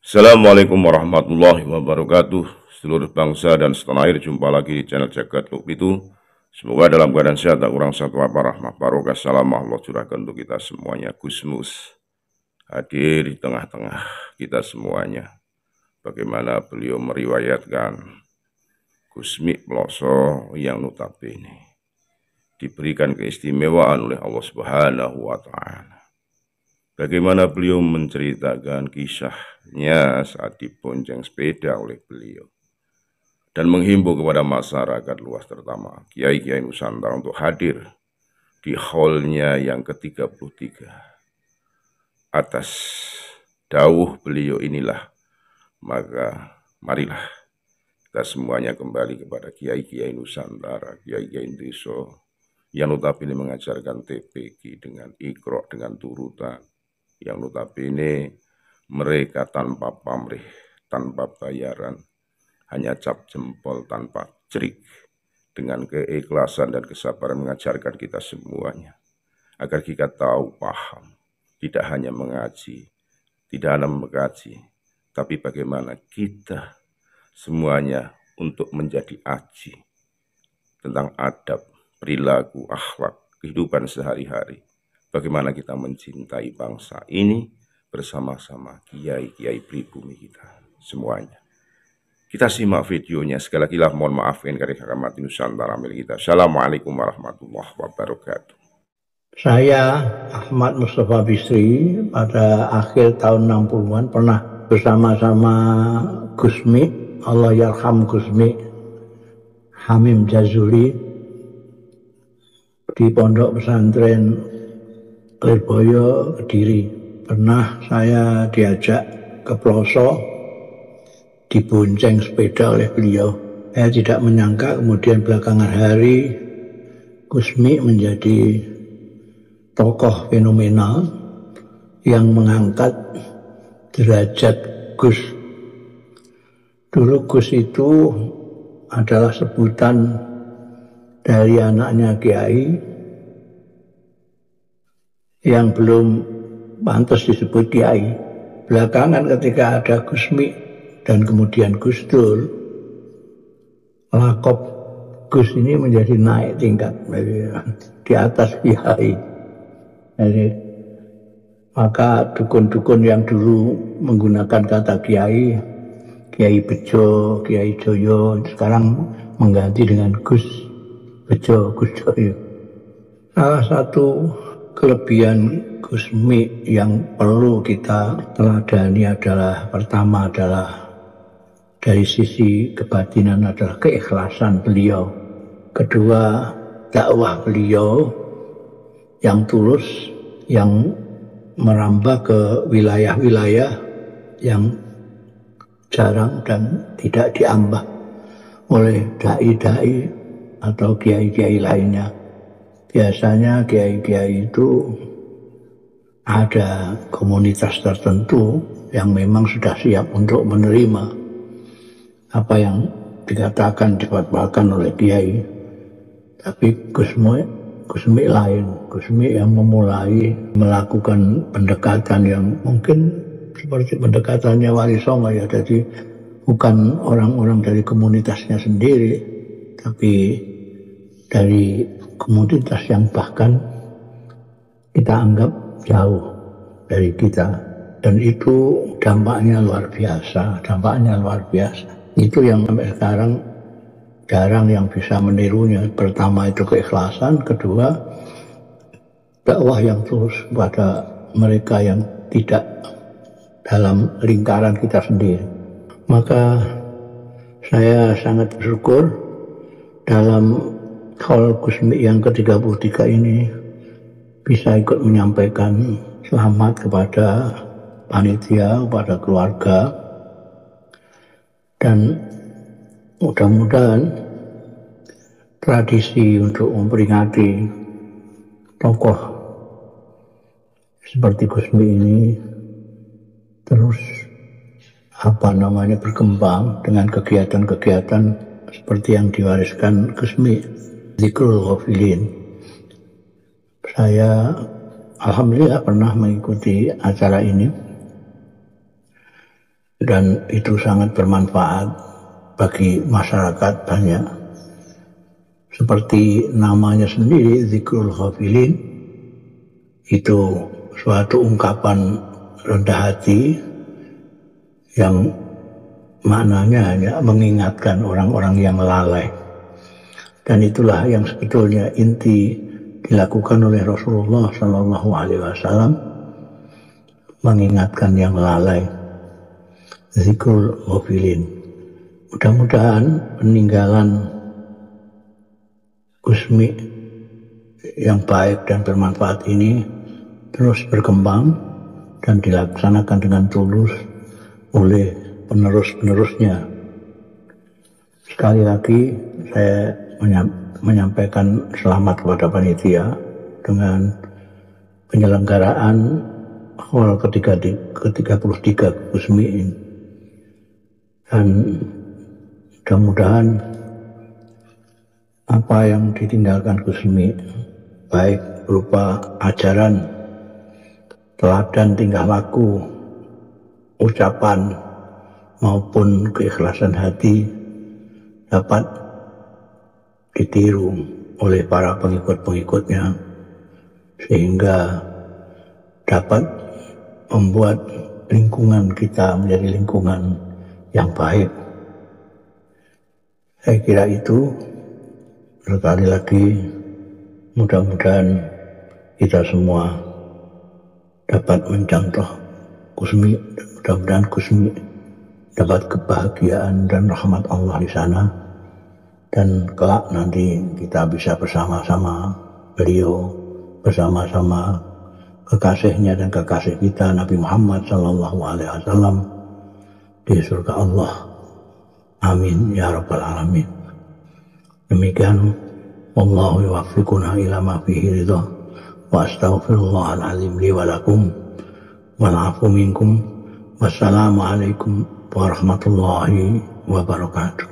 Assalamualaikum warahmatullahi wabarakatuh. Seluruh bangsa dan setanah air, jumpa lagi di channel Jagat Luk itu. Semoga dalam keadaan sehat, tak kurang satu apa rahmah barokah salam Allah curahkan untuk kita semuanya. Gusmus hadir di tengah-tengah kita semuanya. Bagaimana beliau meriwayatkan Gusmi Ploso yang notabene diberikan keistimewaan oleh Allah Subhanahu wa Ta'ala. Bagaimana beliau menceritakan kisahnya saat dibonceng sepeda oleh beliau dan menghimbau kepada masyarakat luas, terutama kiai-kiai Nusantara, untuk hadir di haulnya yang ke-33. Atas dawuh beliau inilah, maka marilah kita semuanya kembali kepada kiai-kiai Nusantara, kiai-kiai desa yang notabene mengajarkan TPQ dengan Iqra, dengan turutan, yang notabene mereka tanpa pamrih, tanpa bayaran, hanya cap jempol tanpa cerik, dengan keikhlasan dan kesabaran mengajarkan kita semuanya, agar kita tahu, paham, tidak hanya mengaji, tidak hanya mengkaji, tapi bagaimana kita semuanya untuk menjadi aji tentang adab, perilaku, akhlak, kehidupan sehari-hari. Bagaimana kita mencintai bangsa ini bersama-sama kiai-kiai pribumi kita semuanya. Kita simak videonya. Sekali lagi lah mohon maaf karena kehormatan Nusantara milik kita. Assalamualaikum warahmatullahi wabarakatuh. Saya Ahmad Mustafa Bisri pada akhir tahun 60-an pernah bersama-sama Gusmi, Allah yarham Gusmi Hamim Jazuli, di pondok pesantren Lirboyo, Kediri. Pernah saya diajak ke Ploso, dibonceng sepeda oleh beliau. Saya tidak menyangka kemudian belakangan hari Gusmi menjadi tokoh fenomenal yang mengangkat derajat Gus. Dulu Gus itu adalah sebutan dari anaknya Kiai yang belum pantas disebut Kiai. Belakangan ketika ada Gusmi dan kemudian Gus Dur, lakop Gus ini menjadi naik tingkat di atas Kiai. Jadi, maka dukun-dukun yang dulu menggunakan kata Kiai, Kiai Bejo, Kiai Joyo, sekarang mengganti dengan Gus Bejo, Gus Joyo. Salah satu kelebihan Gusmi yang perlu kita teladani adalah, pertama adalah dari sisi kebatinan adalah keikhlasan beliau. Kedua, dakwah beliau yang tulus, yang merambah ke wilayah-wilayah yang jarang dan tidak diambah oleh dai-dai atau kiai-kiai lainnya. Biasanya kiai-kiai itu ada komunitas tertentu yang memang sudah siap untuk menerima apa yang dikatakan, difatwakan oleh kiai. Tapi Gusmi lain, Gusmi yang memulai melakukan pendekatan yang mungkin seperti pendekatannya Wali Songo ya, jadi bukan orang-orang dari komunitasnya sendiri, tapi dari komunitas yang bahkan kita anggap jauh dari kita, dan itu dampaknya luar biasa, itu yang sampai sekarang jarang yang bisa menirunya. Pertama itu keikhlasan, kedua dakwah yang terus pada mereka yang tidak dalam lingkaran kita sendiri. Maka saya sangat bersyukur dalam Haul Gusmi yang ke-33 ini bisa ikut menyampaikan selamat kepada panitia, kepada keluarga, dan mudah-mudahan tradisi untuk memperingati tokoh seperti Gusmi ini terus berkembang dengan kegiatan-kegiatan seperti yang diwariskan Gusmi, Dzikrul Ghafilin. Saya alhamdulillah pernah mengikuti acara ini dan itu sangat bermanfaat bagi masyarakat banyak. Seperti namanya sendiri, Zikrul Ghafilin, itu suatu ungkapan rendah hati yang maknanya hanya mengingatkan orang-orang yang lalai. Dan itulah yang sebetulnya inti dilakukan oleh Rasulullah Shallallahu Alaihi Wasallam, mengingatkan yang lalai. Zikrul Ghafilin. Mudah-mudahan peninggalan Gusmi yang baik dan bermanfaat ini terus berkembang dan dilaksanakan dengan tulus oleh penerus-penerusnya. Sekali lagi saya menyampaikan selamat kepada panitia dengan penyelenggaraan haul ke-33 Gusmi ini. Dan mudah-mudahan apa yang ditinggalkan Gusmi, baik berupa ajaran, teladan tingkah laku, ucapan maupun keikhlasan hati, dapat ditiru oleh para pengikut-pengikutnya, sehingga dapat membuat lingkungan kita menjadi lingkungan yang baik. Saya kira itu. Sekali lagi, mudah-mudahan kita semua dapat mencontoh Gusmi, mudah-mudahan Gusmi dapat kebahagiaan dan rahmat Allah di sana, dan kelak nanti kita bisa bersama-sama beliau, bersama-sama kekasihnya dan kekasih kita Nabi Muhammad Sallallahu Alaihi Wasallam di surga Allah. Amin ya rabbal alamin. Demikian, wallahu yuwaffiquna ila ma fihi ridha, wa astaghfirullahal azim li wa lakum wal afu minkum. Wassalamu alaikum warahmatullahi wabarakatuh.